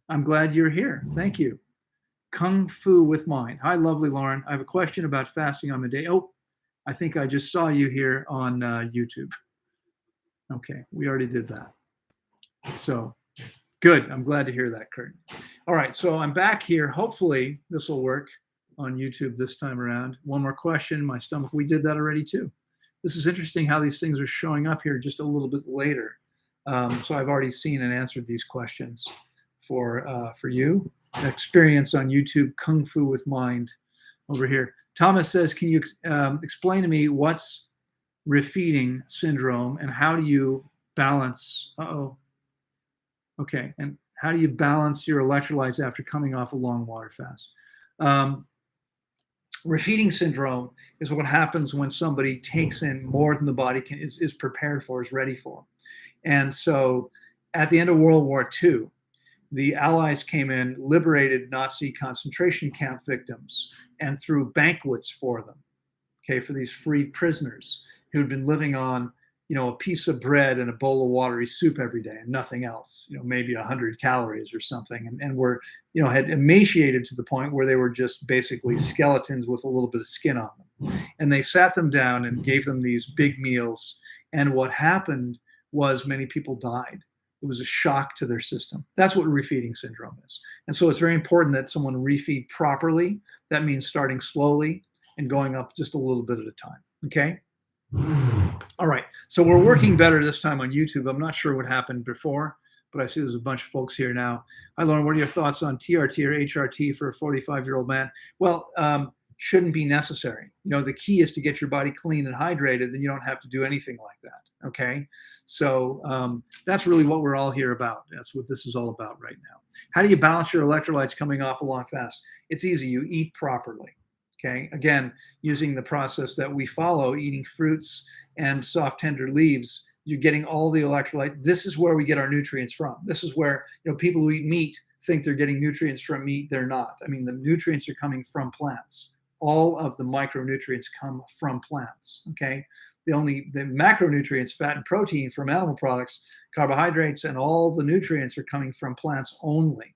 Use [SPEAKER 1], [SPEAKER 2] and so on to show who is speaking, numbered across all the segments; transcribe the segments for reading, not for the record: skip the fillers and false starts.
[SPEAKER 1] I'm glad you're here. Thank you. Kung Fu with Mind. Hi, lovely Loren. I have a question about fasting on the day. Oh, I think I just saw you here on YouTube. Okay, we already did that. So good. I'm glad to hear that, Kurt. All right, so I'm back here. Hopefully, this will work on YouTube this time around. One more question. My stomach, we did that already too. This is interesting how these things are showing up here just a little bit later. So I've already seen and answered these questions for you. Experience on YouTube, Kung Fu with Mind over here. Thomas says, can you explain to me what's refeeding syndrome and how do you balance? Okay, and how do you balance your electrolytes after coming off a long water fast? Refeeding syndrome is what happens when somebody takes in more than the body is prepared for, is ready for. And so at the end of World War II, the Allies came in, liberated Nazi concentration camp victims, and threw banquets for them, okay, for these freed prisoners who had been living on, a piece of bread and a bowl of watery soup every day and nothing else, maybe 100 calories or something, and were, had emaciated to the point where they were just basically skeletons with a little bit of skin on them. And they sat them down and gave them these big meals. And what happened was many people died. It was a shock to their system. That's what refeeding syndrome is. And so it's very important that someone refeed properly. That means starting slowly and going up just a little bit at a time. Okay? All right. So we're working better this time on YouTube. I'm not sure what happened before, but I see there's a bunch of folks here now. Hi, Loren. What are your thoughts on TRT or HRT for a 45-year-old man? Well, shouldn't be necessary. The key is to get your body clean and hydrated, then you don't have to do anything like that. Okay. So that's really what we're all here about. That's what this is all about right now. How do you balance your electrolytes coming off a long fast? It's easy. You eat properly. Okay. Again, using the process that we follow, eating fruits and soft, tender leaves, you're getting all the electrolyte. This is where we get our nutrients from. This is where, people who eat meat think they're getting nutrients from meat. They're not. I mean, the nutrients are coming from plants. All of the micronutrients come from plants. Okay. The macronutrients, fat and protein from animal products, carbohydrates, and all the nutrients are coming from plants only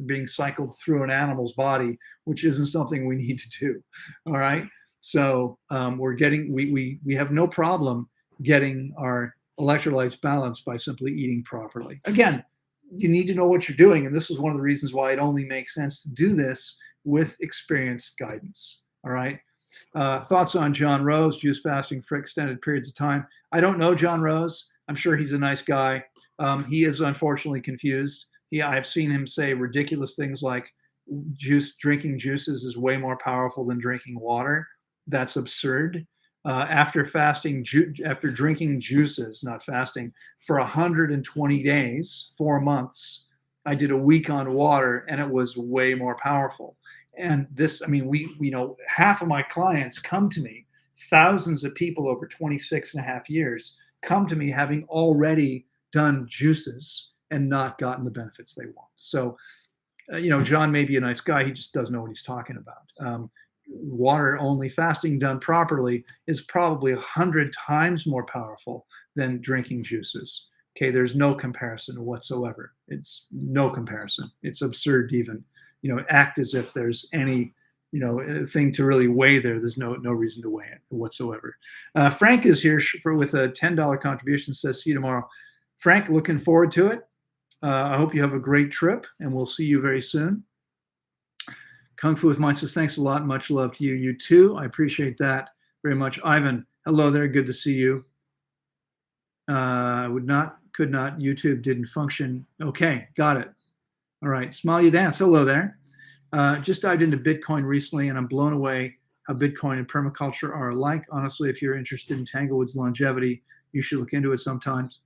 [SPEAKER 1] being cycled through an animal's body, which isn't something we need to do. All right. So we have no problem getting our electrolytes balanced by simply eating properly. Again, you need to know what you're doing. And this is one of the reasons why it only makes sense to do this with experienced guidance. All right. Thoughts on John Rose, juice fasting for extended periods of time. I don't know John Rose. I'm sure he's a nice guy. He is unfortunately confused. I've seen him say ridiculous things like drinking juices is way more powerful than drinking water. That's absurd. After drinking juices, not fasting, for 120 days, 4 months, I did a week on water and it was way more powerful. And this, half of my clients come to me, thousands of people over 26 and a half years come to me having already done juices and not gotten the benefits they want. So, John may be a nice guy. He just doesn't know what he's talking about. Water only fasting done properly is probably 100 times more powerful than drinking juices. Okay, there's no comparison whatsoever. It's no comparison. It's absurd to even, act as if there's any, thing to really weigh there. There's no reason to weigh it whatsoever. Frank is here with a $10 contribution. Says, see you tomorrow. Frank, looking forward to it. I hope you have a great trip, and we'll see you very soon. Kung Fu with Mind says, thanks a lot. Much love to you. You too. I appreciate that very much. Ivan, hello there. Good to see you. Could not. YouTube didn't function. Okay, got it. All right. Smile You Dance. Hello there. Just dived into Bitcoin recently, and I'm blown away how Bitcoin and permaculture are alike. Honestly, if you're interested in Tanglewood's longevity, you should look into it sometimes.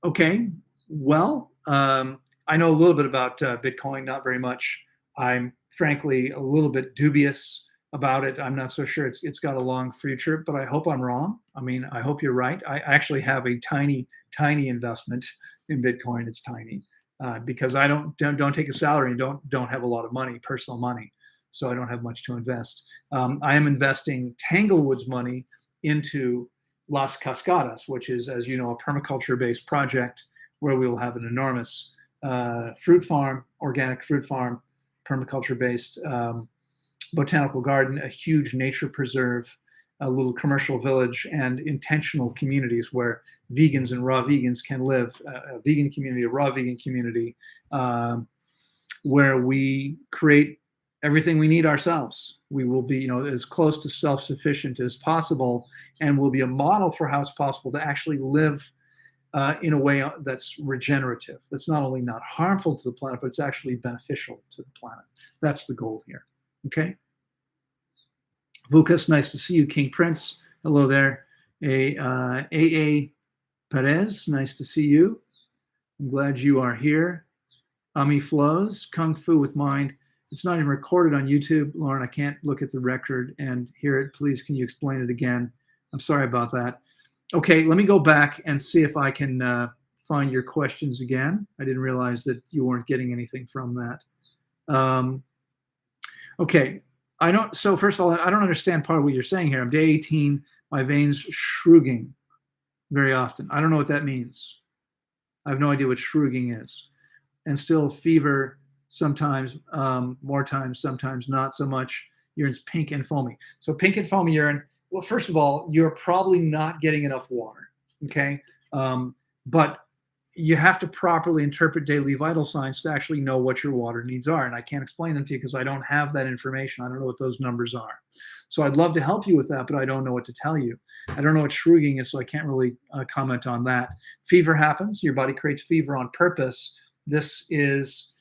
[SPEAKER 1] Okay. Well, I know a little bit about Bitcoin, not very much. I'm frankly a little bit dubious about it. I'm not so sure it's got a long future, but I hope I'm wrong. I hope you're right. I actually have a tiny investment in Bitcoin. It's tiny because I don't take a salary and don't have a lot of money, personal money, so I don't have much to invest. I am investing Tanglewood's money into Las Cascadas, which is, as you know, a permaculture-based project where we will have an enormous fruit farm, organic fruit farm, permaculture-based botanical garden, a huge nature preserve, a little commercial village, and intentional communities where vegans and raw vegans can live, a vegan community, a raw vegan community, where we create everything we need ourselves. We will be, as close to self-sufficient as possible, and will be a model for how it's possible to actually live in a way that's regenerative. That's not only not harmful to the planet, but it's actually beneficial to the planet. That's the goal here. Okay. Vukas, nice to see you. King Prince, hello there. A.A. Perez, nice to see you. I'm glad you are here. Ami Flows, Kung Fu with Mind. It's not even recorded on YouTube. Loren, I can't look at the record and hear it. Please, can you explain it again? I'm sorry about that. Okay, let me go back and see if I can find your questions again. I didn't realize that you weren't getting anything from that. Okay. So first of all, I don't understand part of what you're saying here. I'm day 18, my veins shrugging very often. I don't know what that means. I have no idea what shrugging is. And still fever sometimes, more times, sometimes not so much. Urine's pink and foamy. So pink and foamy urine, well, first of all, you're probably not getting enough water, okay? But you have to properly interpret daily vital signs to actually know what your water needs are. And I can't explain them to you because I don't have that information. I don't know what those numbers are. So I'd love to help you with that, but I don't know what to tell you. I don't know what shrugging is, so I can't really comment on that. Fever happens. Your body creates fever on purpose. This is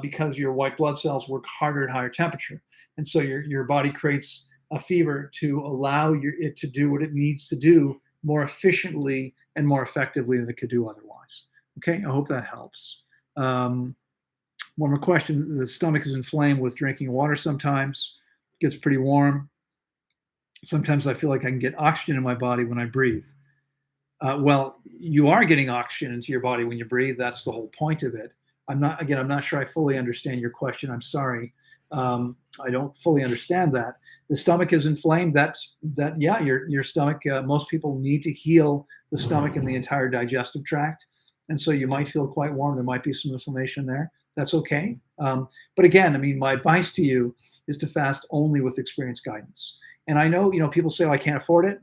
[SPEAKER 1] because your white blood cells work harder at higher temperature. And so your body creates a fever to allow it to do what it needs to do more efficiently and more effectively than it could do otherwise. Okay, I hope that helps. One more question. The stomach is inflamed with drinking water sometimes. It gets pretty warm. Sometimes I feel like I can get oxygen in my body when I breathe. Well, you are getting oxygen into your body when you breathe. That's the whole point of it. I'm not sure I fully understand your question. I'm sorry. I don't fully understand that. The stomach is inflamed. Yeah, your stomach, most people need to heal the stomach and the entire digestive tract. And so you might feel quite warm. There might be some inflammation there. That's okay. But again, I mean, my advice to you is to fast only with experienced guidance. And I know, people say, oh, I can't afford it.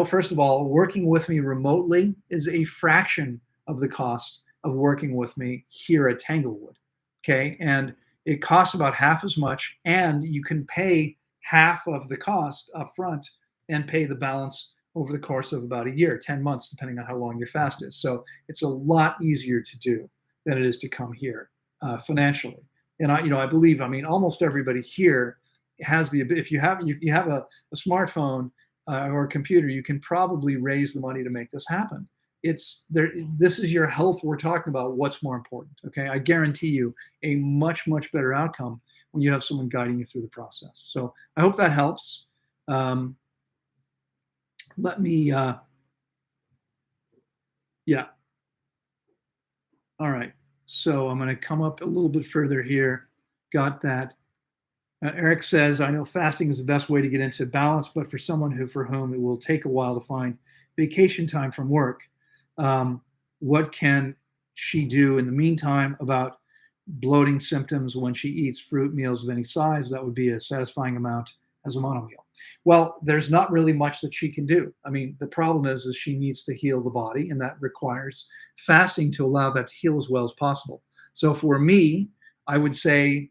[SPEAKER 1] First of all, working with me remotely is a fraction of the cost of working with me here at Tanglewood. Okay. And it costs about half as much, and you can pay half of the cost up front and pay the balance over the course of about a year, 10 months, depending on how long your fast is. So it's a lot easier to do than it is to come here financially. And I believe, almost everybody here has if you have a smartphone or a computer, you can probably raise the money to make this happen. This is your health we're talking about. What's more important? Okay, I guarantee you a much, much better outcome when you have someone guiding you through the process. So I hope that helps. Let me, yeah. All right, so I'm going to come up a little bit further here. Got that. Eric says, I know fasting is the best way to get into balance, but for someone for whom it will take a while to find vacation time from work, what can she do in the meantime about bloating symptoms when she eats fruit meals of any size? That would be a satisfying amount as a monomeal. Well, there's not really much that she can do. The problem is she needs to heal the body, and that requires fasting to allow that to heal as well as possible. So for me, I would say,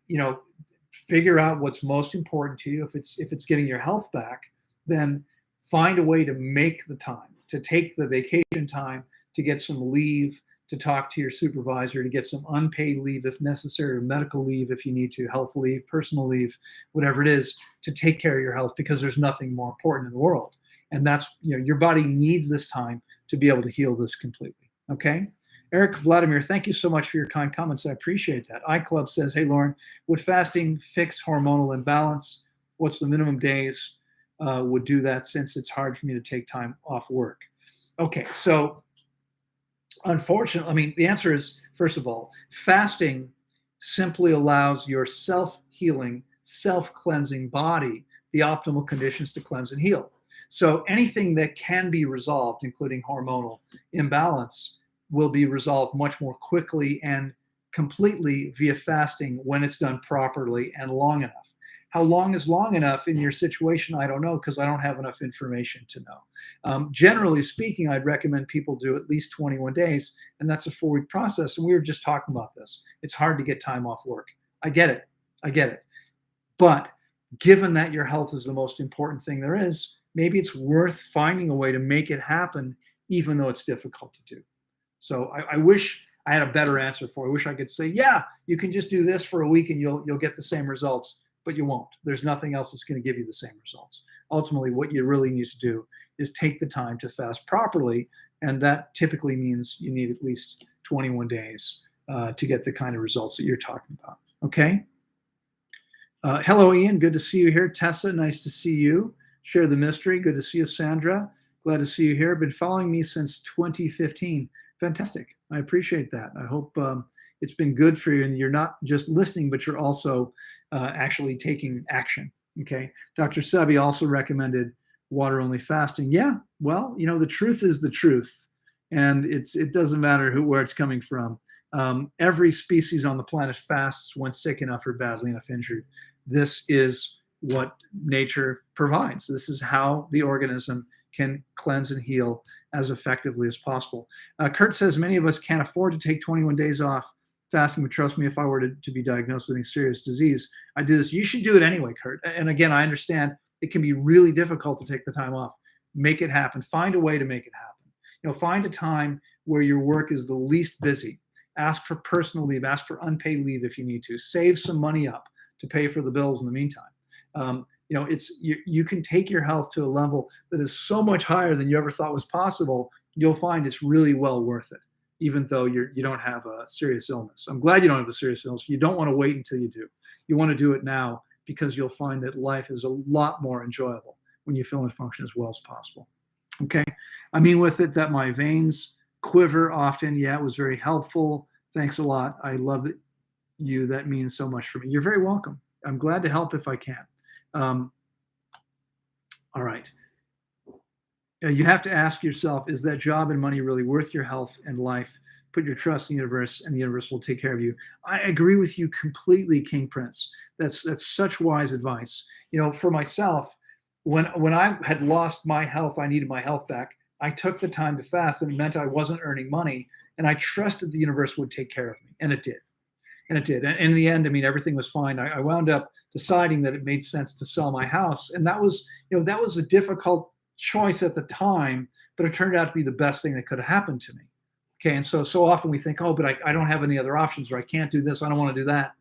[SPEAKER 1] figure out what's most important to you. If it's getting your health back, then find a way to make the time, to take the vacation time, to get some leave, to talk to your supervisor, to get some unpaid leave if necessary, or medical leave if you need to, health leave, personal leave, whatever it is, to take care of your health, because there's nothing more important in the world. And that's, your body needs this time to be able to heal this completely. Okay? Eric Vladimir, thank you so much for your kind comments. I appreciate that. iClub says, hey, Loren, would fasting fix hormonal imbalance? What's the minimum days would do that, since it's hard for me to take time off work? Okay, so unfortunately, the answer is, first of all, fasting simply allows your self-healing, self-cleansing body the optimal conditions to cleanse and heal. So anything that can be resolved, including hormonal imbalance, will be resolved much more quickly and completely via fasting when it's done properly and long enough. How long is long enough in your situation? I don't know, because I don't have enough information to know. Generally speaking, I'd recommend people do at least 21 days, and that's a 4-week process. And we were just talking about this. It's hard to get time off work. I get it. I get it. But given that your health is the most important thing there is, maybe it's worth finding a way to make it happen, even though it's difficult to do. So I wish I had a better answer for you. I wish I could say, yeah, you can just do this for a week and you'll get the same results, but you won't. There's nothing else that's going to give you the same results. Ultimately, what you really need to do is take the time to fast properly, and that typically means you need at least 21 days to get the kind of results that you're talking about. Okay? Hello, Ian. Good to see you here. Tessa, nice to see you. Share the mystery. Good to see you, Sandra. Glad to see you here. Been following me since 2015. Fantastic. I appreciate that. I hope it's been good for you, and you're not just listening, but you're also actually taking action. Okay. Dr. Sebi also recommended water-only fasting. Yeah. Well, the truth is the truth, and it doesn't matter where it's coming from. Every species on the planet fasts when sick enough or badly enough injured. This is what nature provides. This is how the organism can cleanse and heal as effectively as possible. Kurt says, many of us can't afford to take 21 days off fasting, but trust me, if I were to be diagnosed with a serious disease, I do this. You should do it anyway, Kurt. And again, I understand it can be really difficult to take the time off. Make it happen. Find a way to make it happen. Find a time where your work is the least busy. Ask for personal leave. Ask for unpaid leave if you need to. Save some money up to pay for the bills in the meantime. You can take your health to a level that is so much higher than you ever thought was possible. You'll find it's really well worth it, even though you don't have a serious illness. I'm glad you don't have a serious illness. You don't want to wait until you do. You want to do it now, because you'll find that life is a lot more enjoyable when you feel and function as well as possible. Okay. I mean with it that my veins quiver often. Yeah, it was very helpful. Thanks a lot. I love you. That means so much for me. You're very welcome. I'm glad to help if I can. All right. You have to ask yourself, is that job and money really worth your health and life? Put your trust in the universe, and the universe will take care of you. I agree with you completely, King Prince. That's such wise advice. For myself, when I had lost my health, I needed my health back. I took the time to fast, and it meant I wasn't earning money, and I trusted the universe would take care of me, and it did. And it did. And in the end, everything was fine. I wound up deciding that it made sense to sell my house. And that was a difficult choice at the time, but it turned out to be the best thing that could have happened to me. Okay. And so often we think, oh, but I don't have any other options, or I can't do this. I don't want to do that.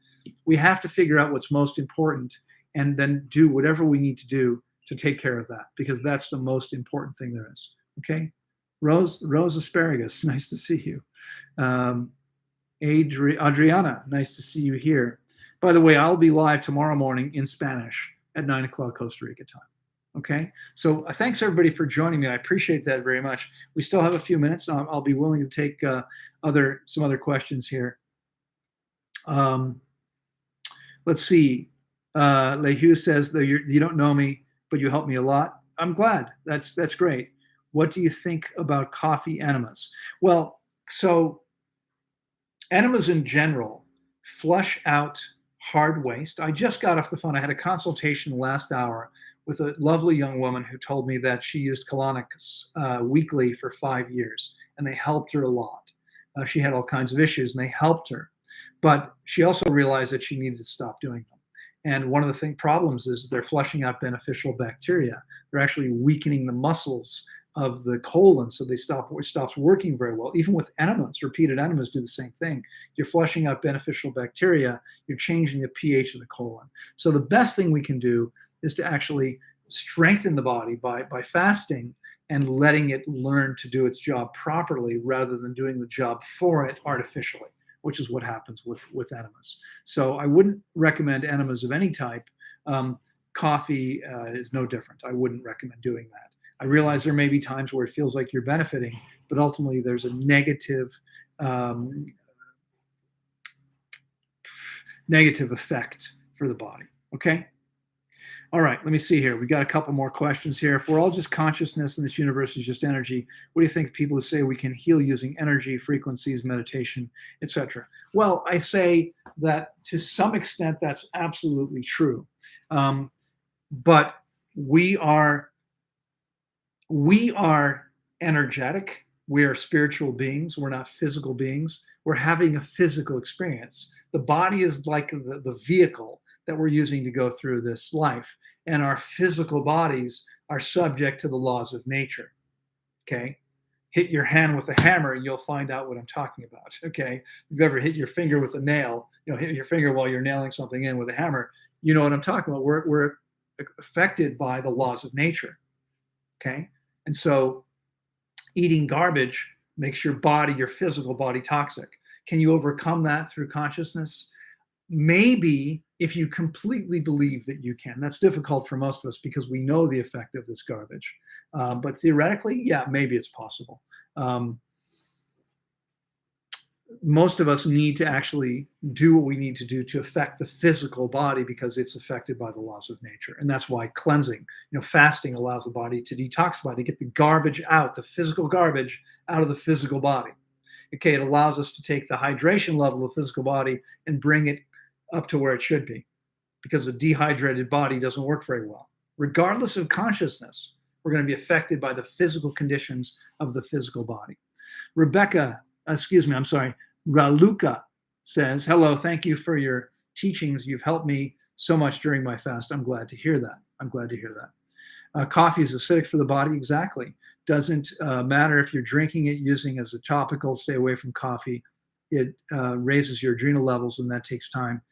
[SPEAKER 1] We have to figure out what's most important and then do whatever we need to do to take care of that, because that's the most important thing there is. Okay. Rose Asparagus, nice to see you. Adriana, nice to see you here. By the way, I'll be live tomorrow morning in Spanish at 9 o'clock Costa Rica time. Okay, so thanks everybody for joining me. I appreciate that very much. We still have a few minutes. I'll be willing to take some other questions here. Let's see. Lehue says, though you don't know me, but you help me a lot. I'm glad. That's great. What do you think about coffee enemas? Well, so enemas in general flush out hard waste. I just got off the phone. I had a consultation last hour with a lovely young woman who told me that she used colonics weekly for 5 years, and they helped her a lot. She had all kinds of issues, and they helped her. But she also realized that she needed to stop doing them. And one of the problems is they're flushing out beneficial bacteria. They're actually weakening the muscles of the colon, so it stops working very well. Even with enemas, repeated enemas do the same thing. You're flushing out beneficial bacteria, you're changing the pH of the colon. So the best thing we can do is to actually strengthen the body by fasting and letting it learn to do its job properly, rather than doing the job for it artificially, which is what happens with enemas. So I wouldn't recommend enemas of any type. Coffee is no different. I wouldn't recommend doing that. I realize there may be times where it feels like you're benefiting, but ultimately there's a negative effect for the body. Okay. All right, let me see here. We got a couple more questions here. If we're all just consciousness and this universe is just energy, what do you think of people who say we can heal using energy, frequencies, meditation, etc.? Well, I say that to some extent that's absolutely true. But we are energetic. We are spiritual beings. We're not physical beings. We're having a physical experience. The body is like the vehicle that we're using to go through this life. And our physical bodies are subject to the laws of nature. Okay. Hit your hand with a hammer and you'll find out what I'm talking about. Okay. If you've ever hit your finger with a nail, hit your finger while you're nailing something in with a hammer, you know what I'm talking about. We're affected by the laws of nature. Okay. And so eating garbage makes your body, your physical body, toxic. Can you overcome that through consciousness? Maybe, if you completely believe that you can. That's difficult for most of us because we know the effect of this garbage. But theoretically, yeah, maybe it's possible. Most of us need to actually do what we need to do to affect the physical body because it's affected by the laws of nature. And that's why cleansing, fasting allows the body to detoxify, to get the garbage out, the physical garbage out of the physical body. Okay, it allows us to take the hydration level of the physical body and bring it up to where it should be, because a dehydrated body doesn't work very well. Regardless of consciousness, we're going to be affected by the physical conditions of the physical body. Raluca says, hello, thank you for your teachings. You've helped me so much during my fast. I'm glad to hear that. Coffee is acidic for the body. Exactly. Doesn't matter if you're drinking it, using it as a topical. Stay away from coffee. It raises your adrenal levels, and that takes time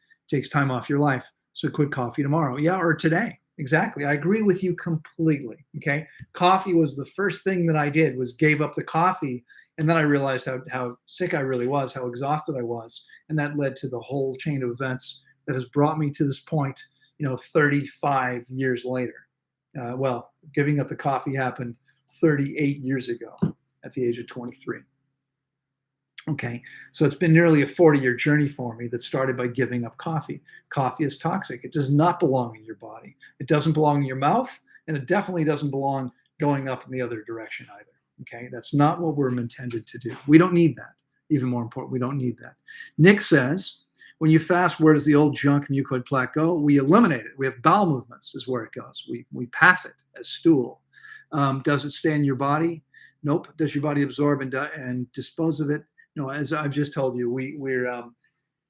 [SPEAKER 1] off your life. So quit coffee tomorrow. Yeah, or today. Exactly. I agree with you completely. Okay. Coffee was the first thing that I did, was gave up the coffee. And then I realized how sick I really was, how exhausted I was. And that led to the whole chain of events that has brought me to this point, 35 years later. Giving up the coffee happened 38 years ago at the age of 23. Okay, so it's been nearly a 40-year journey for me that started by giving up coffee. Coffee is toxic. It does not belong in your body. It doesn't belong in your mouth, and it definitely doesn't belong going up in the other direction either. Okay, that's not what we're intended to do. We don't need that. Even more important, we don't need that. Nick says, when you fast, where does the old junk mucoid plaque go? We eliminate it. We have bowel movements is where it goes. We pass it as stool. Does it stay in your body? Nope. Does your body absorb and dispose of it? No, as I've just told you, we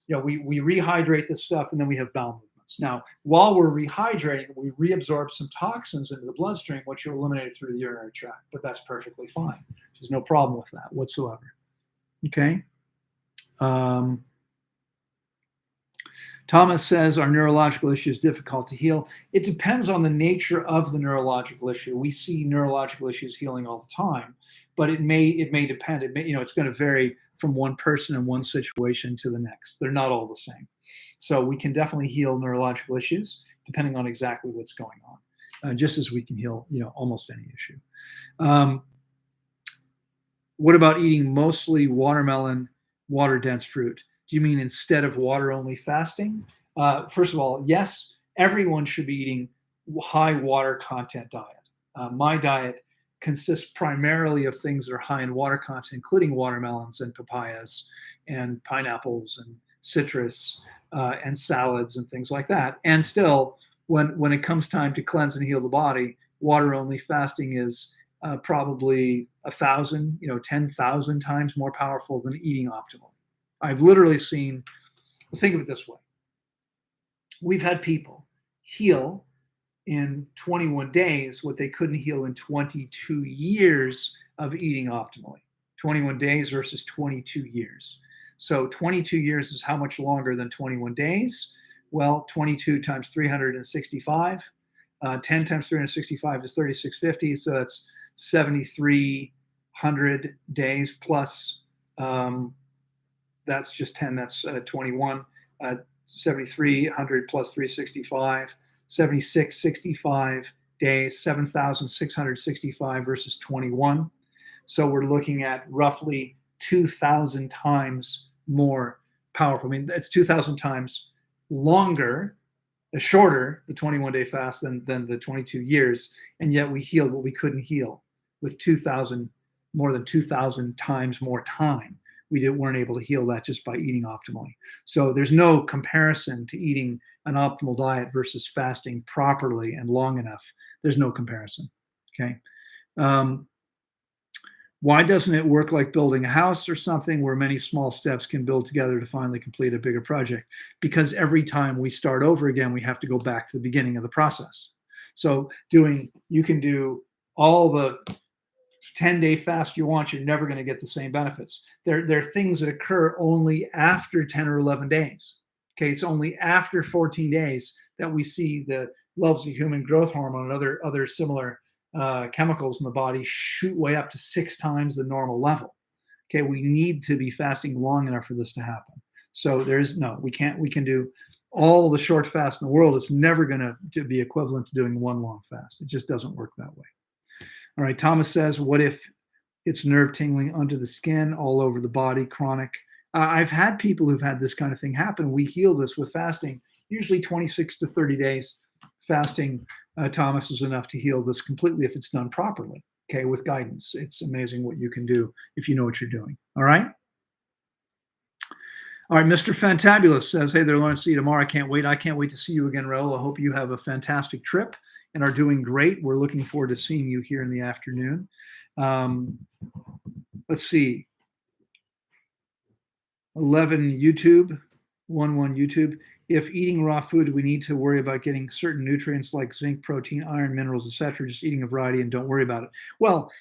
[SPEAKER 1] rehydrate this stuff and then we have bowel movements. Now, while we're rehydrating, we reabsorb some toxins into the bloodstream, which are eliminated through the urinary tract. But that's perfectly fine. There's no problem with that whatsoever. Okay. Thomas says, are neurological issues difficult to heal? It depends on the nature of the neurological issue. We see neurological issues healing all the time, but it may depend. It's going to vary from one person and one situation to the next. They're not all the same. So we can definitely heal neurological issues depending on exactly what's going on, just as we can heal, almost any issue. What about eating mostly watermelon, water-dense fruit? Do you mean instead of water-only fasting? First of all, yes, everyone should be eating high water content diet. My diet consists primarily of things that are high in water content, including watermelons and papayas and pineapples and citrus and salads and things like that. And still, when it comes time to cleanse and heal the body, water-only fasting is probably 1,000, 10,000 times more powerful than eating optimally. I've literally seen, think of it this way. We've had people heal in 21 days what they couldn't heal in 22 years of eating optimally. 21 days versus 22 years. So 22 years is how much longer than 21 days? Well, 22 times 365. 10 times 365 is 3,650. So that's 7,300 days plus, that's just 10, that's 21. 7,300 plus 365. 7,665 days, 7,665 versus 21. So we're looking at roughly 2,000 times more powerful. I mean, it's 2,000 times longer shorter, the 21-day fast, than the 22 years, and yet we healed what we couldn't heal with 2,000, more than 2,000 times more time. We weren't able to heal that just by eating optimally. So there's no comparison to eating an optimal diet versus fasting properly and long enough. There's no comparison. Okay. Why doesn't it work like building a house or something where many small steps can build together to finally complete a bigger project? Because every time we start over again, we have to go back to the beginning of the process. So you can do all the 10-day fast you want, you're never going to get the same benefits. There are things that occur only after 10 or 11 days. Okay, it's only after 14 days that we see the levels of human growth hormone and other similar chemicals in the body shoot way up to 6 times the normal level. Okay, we need to be fasting long enough for this to happen. So we can do all the short fast in the world. It's never going to be equivalent to doing one long fast. It just doesn't work that way. All right, Thomas says, what if it's nerve tingling under the skin, all over the body, chronic? I've had people who've had this kind of thing happen. We heal this with fasting, usually 26 to 30 days. Fasting, Thomas, is enough to heal this completely if it's done properly, okay, with guidance. It's amazing what you can do if you know what you're doing, all right? All right, Mr. Fantabulous says, hey there, Loren, see you tomorrow. I can't wait. I can't wait to see you again, Raul. I hope you have a fantastic trip and are doing great. We're looking forward to seeing you here in the afternoon. Let's see. 11 YouTube, 11 YouTube. If eating raw food, we need to worry about getting certain nutrients like zinc, protein, iron, minerals, etc. Just eating a variety and don't worry about it. Well,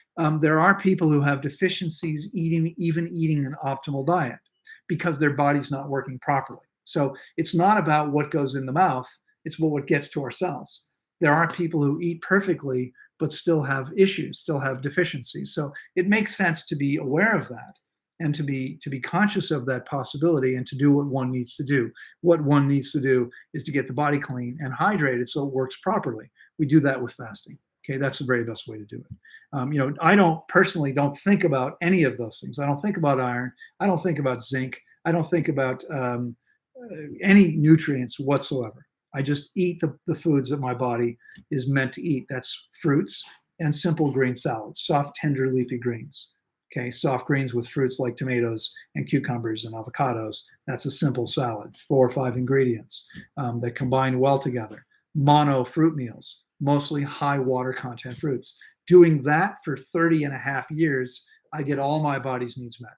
[SPEAKER 1] there are people who have deficiencies even eating an optimal diet because their body's not working properly. So it's not about what goes in the mouth, it's what gets to our cells. There are people who eat perfectly but still have issues, still have deficiencies. So it makes sense to be aware of that and to be conscious of that possibility and to do what one needs to do. What one needs to do is to get the body clean and hydrated so it works properly. We do that with fasting. Okay, that's the very best way to do it. I don't think about any of those things. I don't think about iron. I don't think about zinc. I don't think about any nutrients whatsoever. I just eat the foods that my body is meant to eat. That's fruits and simple green salads, soft, tender, leafy greens. Okay, soft greens with fruits like tomatoes and cucumbers and avocados. That's a simple salad, 4 or 5 ingredients that combine well together. Mono fruit meals, mostly high water content fruits. Doing that for 30 and a half years, I get all my body's needs met.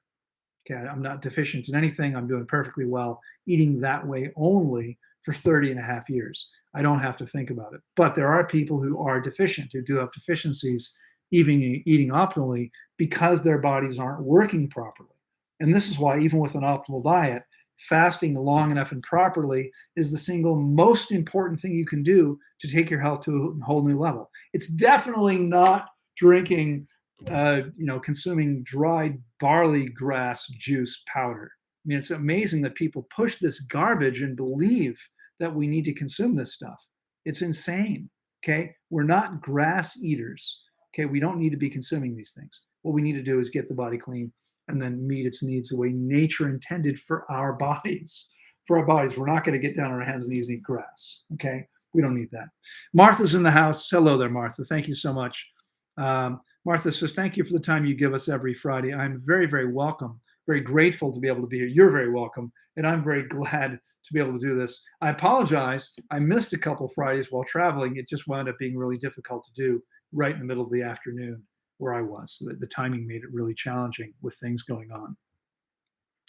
[SPEAKER 1] Okay, I'm not deficient in anything. I'm doing perfectly well. Eating that way only for 30 and a half years. I don't have to think about it. But there are people who are deficient, who do have deficiencies, even eating optimally, because their bodies aren't working properly. And this is why, even with an optimal diet, fasting long enough and properly is the single most important thing you can do to take your health to a whole new level. It's definitely not drinking, consuming dried barley grass juice powder. I mean, it's amazing that people push this garbage and believe that we need to consume this stuff. It's insane. Okay, we're not grass eaters. Okay, we don't need to be consuming these things. What we need to do is get the body clean and then meet its needs the way nature intended for our bodies. For our bodies, we're not going to get down on our hands and knees and eat grass. Okay, we don't need that. Martha's in the house. Hello there, Martha. Thank you so much. Martha says, thank you for the time you give us every Friday. I'm very, very welcome, very grateful to be able to be here. You're very welcome, and I'm very glad to be able to do this. I apologize. I missed a couple Fridays while traveling. It just wound up being really difficult to do right in the middle of the afternoon where I was. So the timing made it really challenging with things going on.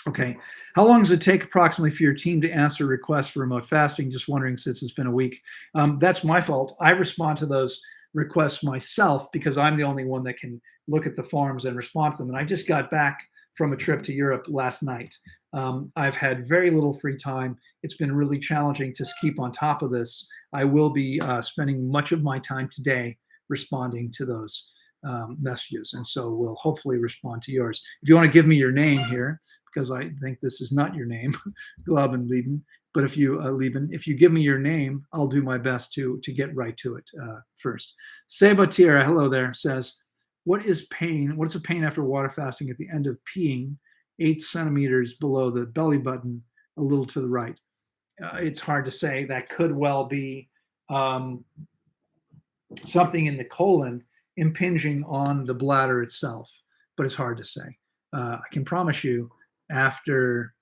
[SPEAKER 1] Okay, how long does it take approximately for your team to answer requests for remote fasting? Just wondering, since it's been a week. That's my fault. I respond to those requests myself because I'm the only one that can look at the forms and respond to them. And I just got back from a trip to Europe last night. I've had very little free time. It's been really challenging to keep on top of this. I will be spending much of my time today responding to those messages. And so we'll hopefully respond to yours. If you want to give me your name here, because I think this is not your name, Glauben Lieben, but if you give me your name, I'll do my best to get right to it first. Sebatira, hello there, says, what is pain? What is a pain after water fasting at the end of peeing 8 centimeters below the belly button, a little to the right? it's hard to say. That could well be um, something in the colon impinging on the bladder itself, but it's hard to say. I can promise you, after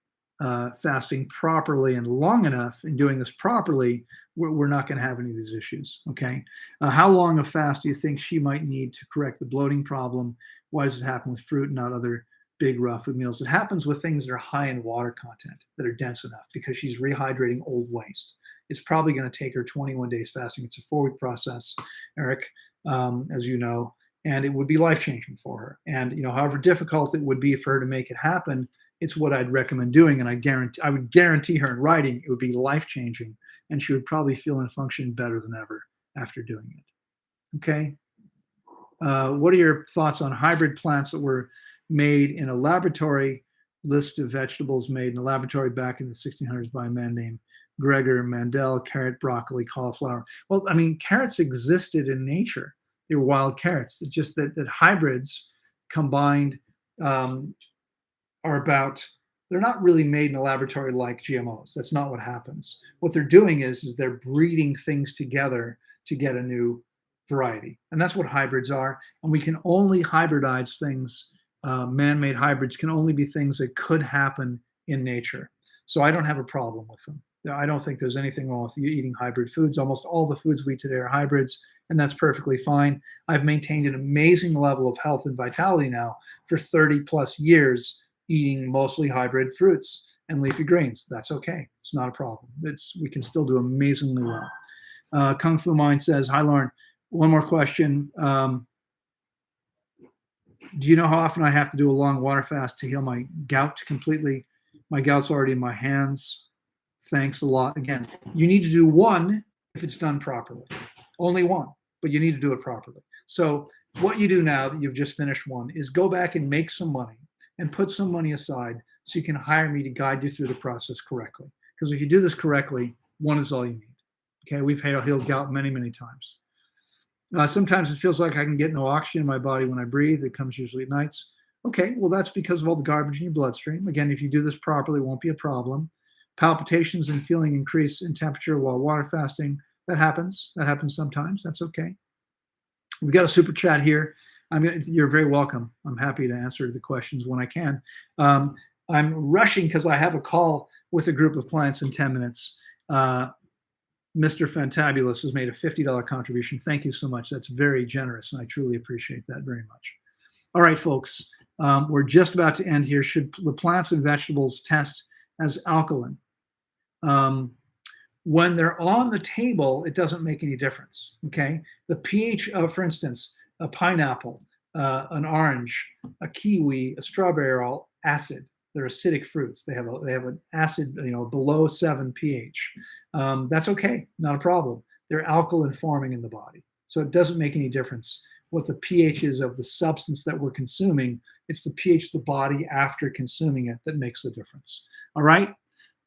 [SPEAKER 1] fasting properly and long enough and doing this properly, we're not going to have any of these issues. Okay. How long a fast do you think she might need to correct the bloating problem? Why does it happen with fruit and not other big raw food meals? It happens with things that are high in water content, that are dense enough, because she's rehydrating old waste. It's probably going to take her 21 days fasting. It's a 4-week process, Eric, as you know, and it would be life changing for her. And however difficult it would be for her to make it happen, it's what I'd recommend doing. And I would guarantee her in writing it would be life changing, and she would probably feel and function better than ever after doing it. Okay. What are your thoughts on hybrid plants that were made in a laboratory? List of vegetables made in a laboratory back in the 1600s by a man named Gregor Mendel: carrot, broccoli, cauliflower. Well, I mean, carrots existed in nature. They were wild carrots. It's just that hybrids combined are about, they're not really made in a laboratory like GMOs. That's not what happens. What they're doing is they're breeding things together to get a new variety. And that's what hybrids are. And we can only hybridize things. Man-made hybrids can only be things that could happen in nature. So I don't have a problem with them. I don't think there's anything wrong with you eating hybrid foods. Almost all the foods we eat today are hybrids, and that's perfectly fine. I've maintained an amazing level of health and vitality now for 30 plus years, eating mostly hybrid fruits and leafy greens. That's okay. It's not a problem. We can still do amazingly well. Kung Fu Mind says, hi, Loren. One more question. Do you know how often I have to do a long water fast to heal my gout completely? My gout's already in my hands. Thanks a lot. Again, you need to do one if it's done properly. Only one, but you need to do it properly. So what you do now that you've just finished one is go back and make some money and put some money aside so you can hire me to guide you through the process correctly. Because if you do this correctly, one is all you need. Okay, we've healed gout many, many times. Sometimes it feels like I can get no oxygen in my body when I breathe. It comes usually at nights. Okay, well, that's because of all the garbage in your bloodstream. Again, if you do this properly, it won't be a problem. Palpitations and feeling increase in temperature while water fasting, that happens. That happens sometimes. That's okay. We've got a super chat here. You're very welcome. I'm happy to answer the questions when I can. I'm rushing because I have a call with a group of clients in 10 minutes. Mr. Fantabulous has made a $50 contribution. Thank you so much. That's very generous, and I truly appreciate that very much. All right, folks, we're just about to end here. Should the plants and vegetables test as alkaline? When they're on the table, it doesn't make any difference, okay? The pH of, for instance, a pineapple, an orange, a kiwi, a strawberry are all acid. They're acidic fruits. They have an acid, below 7 pH. That's okay, not a problem. They're alkaline forming in the body. So it doesn't make any difference what the pH is of the substance that we're consuming. It's the pH of the body after consuming it that makes the difference. All right?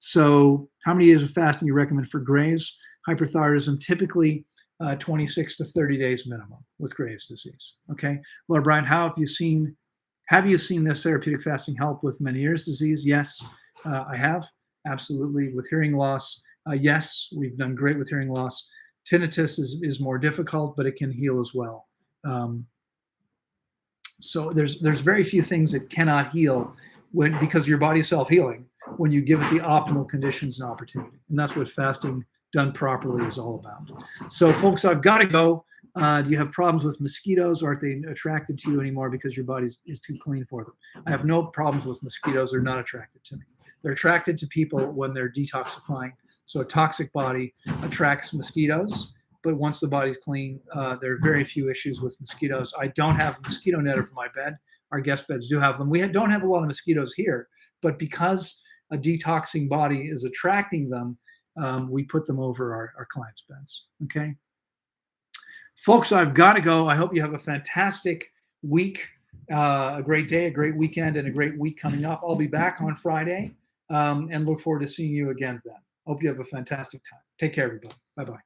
[SPEAKER 1] So how many days of fasting do you recommend for Graves' hyperthyroidism? Typically 26 to 30 days minimum with Graves' disease. Okay. Laura Bryant, have you seen this therapeutic fasting help with Meniere's disease? Yes, I have. Absolutely. With hearing loss, yes, we've done great with hearing loss. Tinnitus is more difficult, but it can heal as well. So there's very few things that cannot heal because your body's self-healing when you give it the optimal conditions and opportunity. And that's what fasting done properly is all about. So folks, I've got to go. Do you have problems with mosquitoes? Aren't they attracted to you anymore because your body is too clean for them? I have no problems with mosquitoes. They're not attracted to me. They're attracted to people when they're detoxifying. So a toxic body attracts mosquitoes, but once the body's clean, there are very few issues with mosquitoes. I don't have a mosquito net over my bed. Our guest beds do have them. We don't have a lot of mosquitoes here, but because a detoxing body is attracting them, we put them over our clients' beds. Okay. Folks, I've got to go. I hope you have a fantastic week, a great day, a great weekend, and a great week coming up. I'll be back on Friday and look forward to seeing you again then. Hope you have a fantastic time. Take care, everybody. Bye-bye.